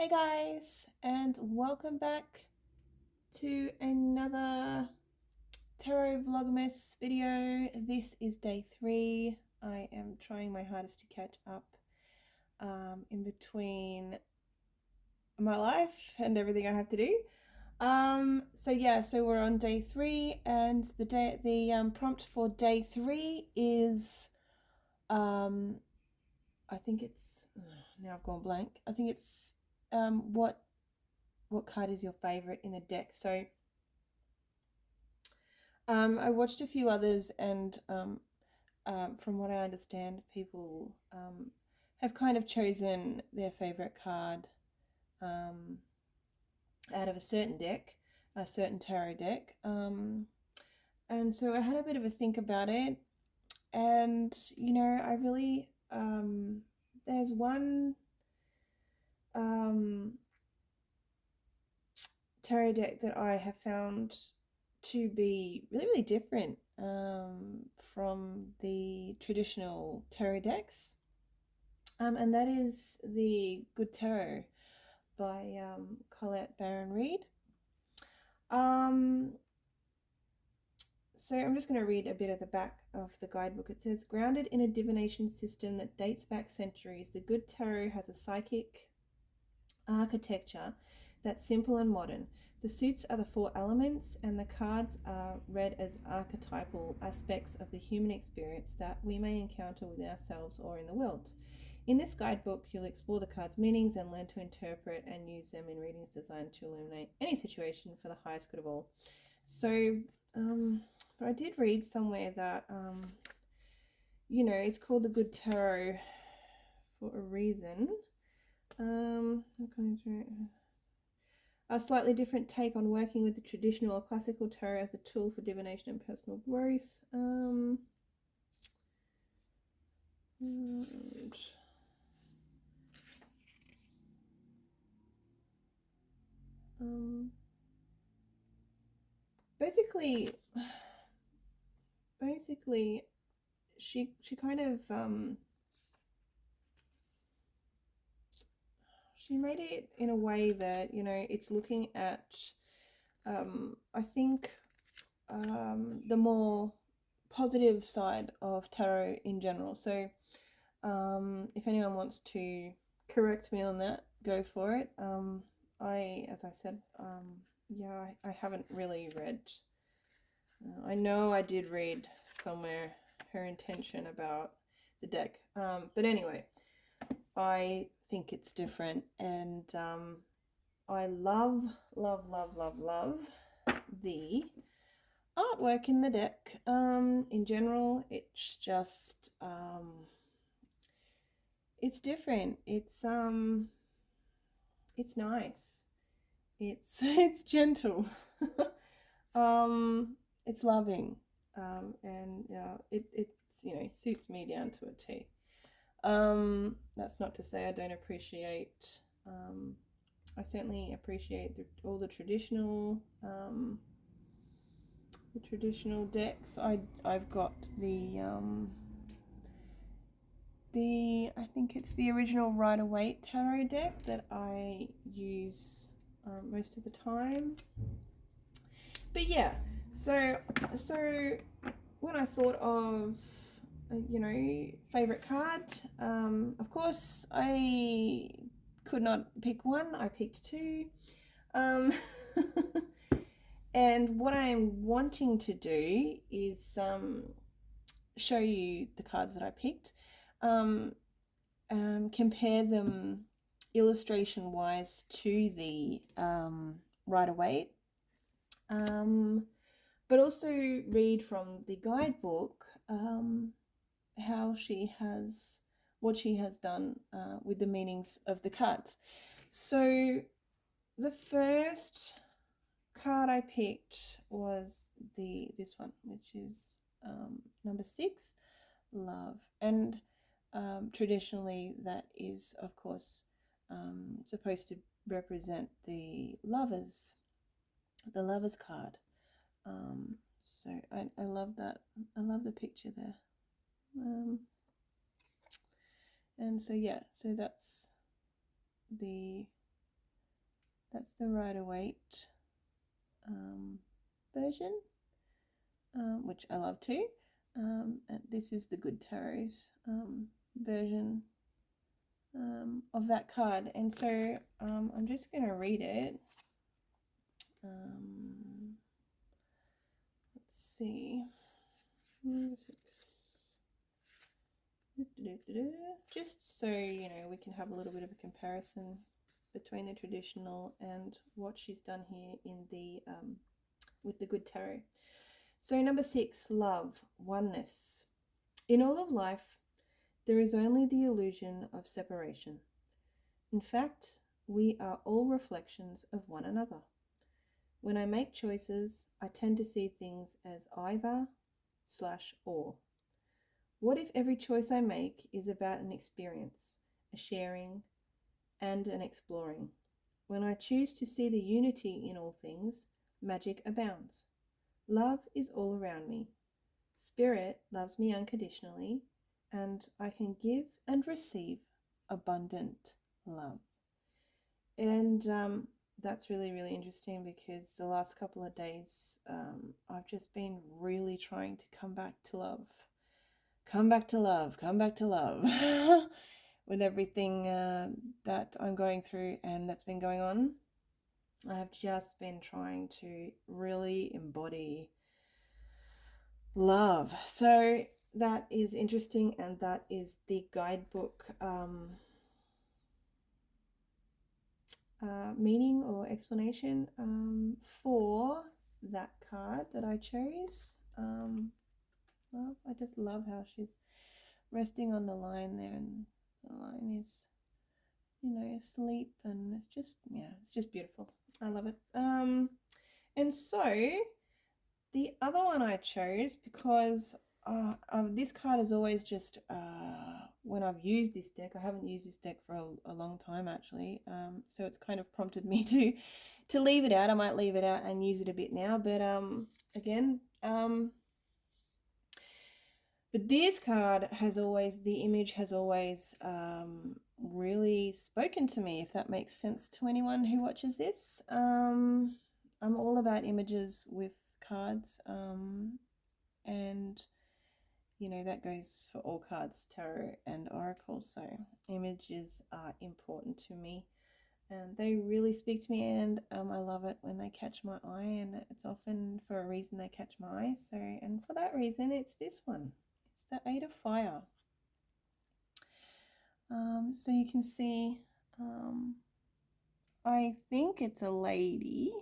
Hey guys, and welcome back to another Tarot Vlogmas video. This is day 3. I am trying my hardest to catch up in between my life and everything I have to do. So we're on day 3, and the prompt for day 3 is I think it's now I've gone blank. I think it's what card is your favorite in the deck? So I watched a few others, and from what I understand, people have kind of chosen their favorite card out of a certain deck, a certain tarot deck. And so I had a bit of a think about it, and I really there's one tarot deck that I have found to be really, really different from the traditional tarot decks. And that is the Good Tarot by Colette Baron-Reid. So I'm just going to read a bit at the back of the guidebook. It says, grounded in a divination system that dates back centuries, the Good Tarot has a psychic architecture that's simple and modern. The suits are the 4 elements, and the cards are read as archetypal aspects of the human experience that we may encounter within ourselves or in the world. In this guidebook, you'll explore the cards' meanings and learn to interpret and use them in readings designed to illuminate any situation for the highest good of all. So, but I did read somewhere that, it's called the Good Tarot for a reason. A slightly different take on working with the traditional or classical tarot as a tool for divination and personal growth. Basically, she kind of she made it in a way that it's looking at I think the more positive side of tarot in general. So if anyone wants to correct me on that, go for it. As I said, I haven't really read. I know I did read somewhere her intention about the deck, but anyway, I think it's different, and I love the artwork in the deck. In general, it's just it's different. It's nice. It's gentle. It's loving. And it suits me down to a T. That's not to say I don't appreciate. I certainly appreciate all the traditional decks. I've got I think it's the original Rider-Waite tarot deck that I use most of the time. But yeah, so when I thought of favorite card, of course I could not pick one. I picked 2. And what I'm wanting to do is show you the cards that I picked, compare them illustration wise to the Rider-Waite, but also read from the guidebook what she has done with the meanings of the cards. So the first card I picked was this one, which is number 6, love. And traditionally that is, of course, supposed to represent the lovers card. So I love that. I love the picture there. And so yeah, so that's the That's the Rider-Waite version, which I love too. And this is the Good Tarot's version of that card. And so I'm just going to read it. Let's see. Just so you know, we can have a little bit of a comparison between the traditional and what she's done here in the with the Good Tarot. So number 6, love, oneness. In all of life, there is only the illusion of separation. In fact, we are all reflections of one another. When I make choices, I tend to see things as either/or. What if every choice I make is about an experience, a sharing, and an exploring? When I choose to see the unity in all things, magic abounds. Love is all around me. Spirit loves me unconditionally, and I can give and receive abundant love. And that's really, really interesting, because the last couple of days I've just been really trying to come back to love. Come back to love, come back to love with everything that I'm going through and that's been going on. I have just been trying to really embody love. So that is interesting, and that is the guidebook meaning or explanation for that card that I chose. Well, I just love how she's resting on the line there, and the line is, you know, asleep, and it's just, yeah, it's just beautiful. I love it. And so the other one I chose because this card is always just when I've used this deck. I haven't used this deck for a long time actually, so it's kind of prompted me to leave it out. I might leave it out and use it a bit now, but again, but this card has always, the image has always really spoken to me, if that makes sense to anyone who watches this. I'm all about images with cards, and you know, that goes for all cards, tarot and oracles. So images are important to me, and they really speak to me, and I love it when they catch my eye, and it's often for a reason they catch my eye. So, and for that reason, it's this one. It's the 8 of Fire. So you can see, I think it's a lady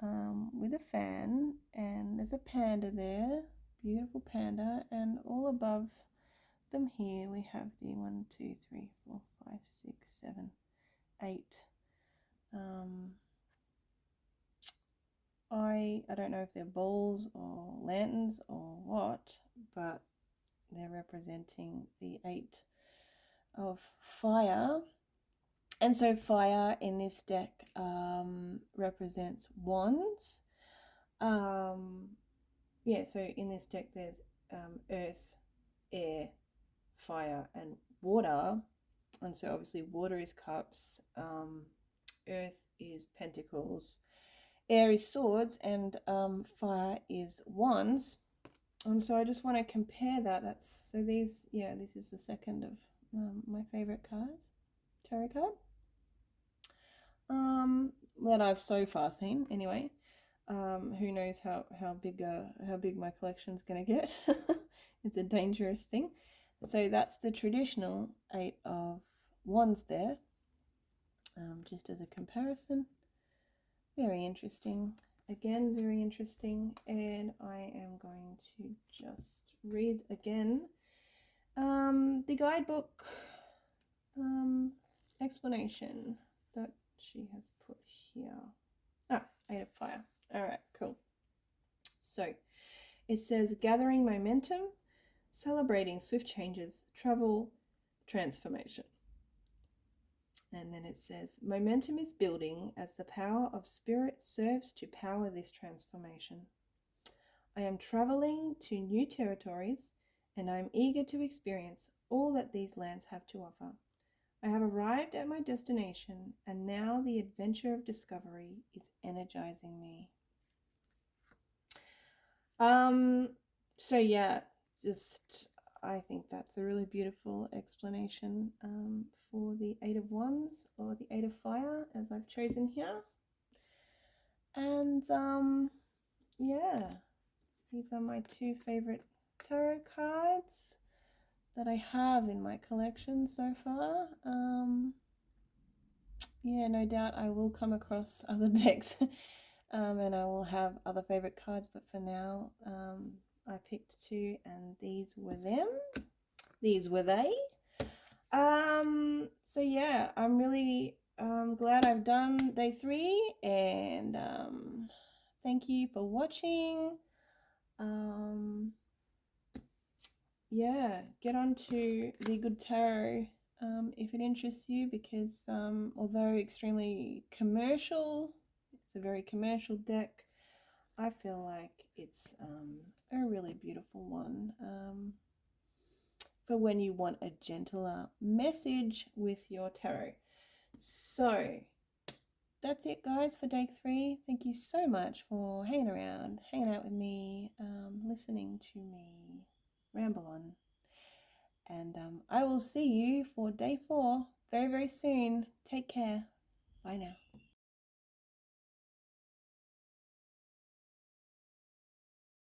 with a fan, and there's a panda there, beautiful panda, and all above them here we have the 1, 2, 3, 4, 5, 6, 7, 8. I don't know if they're balls or lanterns or what, but they're representing the 8 of Fire. And so fire in this deck represents wands. Yeah, so in this deck there's earth, air, fire, and water. And so obviously water is cups, earth is pentacles, air is swords, and fire is wands. And so I just want to compare that. That's so these, yeah, this is the second of my favorite card, tarot card, that I've so far seen anyway. Who knows how big my collection's gonna get. It's a dangerous thing. So that's the traditional 8 of Wands there, just as a comparison. Very interesting. Again, very interesting. And I am going to just read again the guidebook explanation that she has put here. 8 of Fire. All right, cool. So it says gathering momentum, celebrating swift changes, travel, transformation. And then it says momentum is building as the power of spirit serves to power this transformation. I am traveling to new territories, and I am eager to experience all that these lands have to offer. I have arrived at my destination, and now the adventure of discovery is energizing me. So yeah, just I think that's a really beautiful explanation for the Eight of Wands, or the Eight of Fire, as I've chosen here. And yeah, these are my two favorite tarot cards that I have in my collection so far. Yeah, no doubt I will come across other decks and I will have other favorite cards, but for now I picked two, and these were them. These were they. So yeah, I'm really glad I've done day 3, and thank you for watching. Yeah, get on to the Good Tarot if it interests you, because although extremely commercial, it's a very commercial deck, I feel like it's a really beautiful one for when you want a gentler message with your tarot. So that's it, guys, for day 3. Thank you so much for hanging around, hanging out with me, listening to me ramble on. And I will see you for day 4 very, very soon. Take care. Bye now.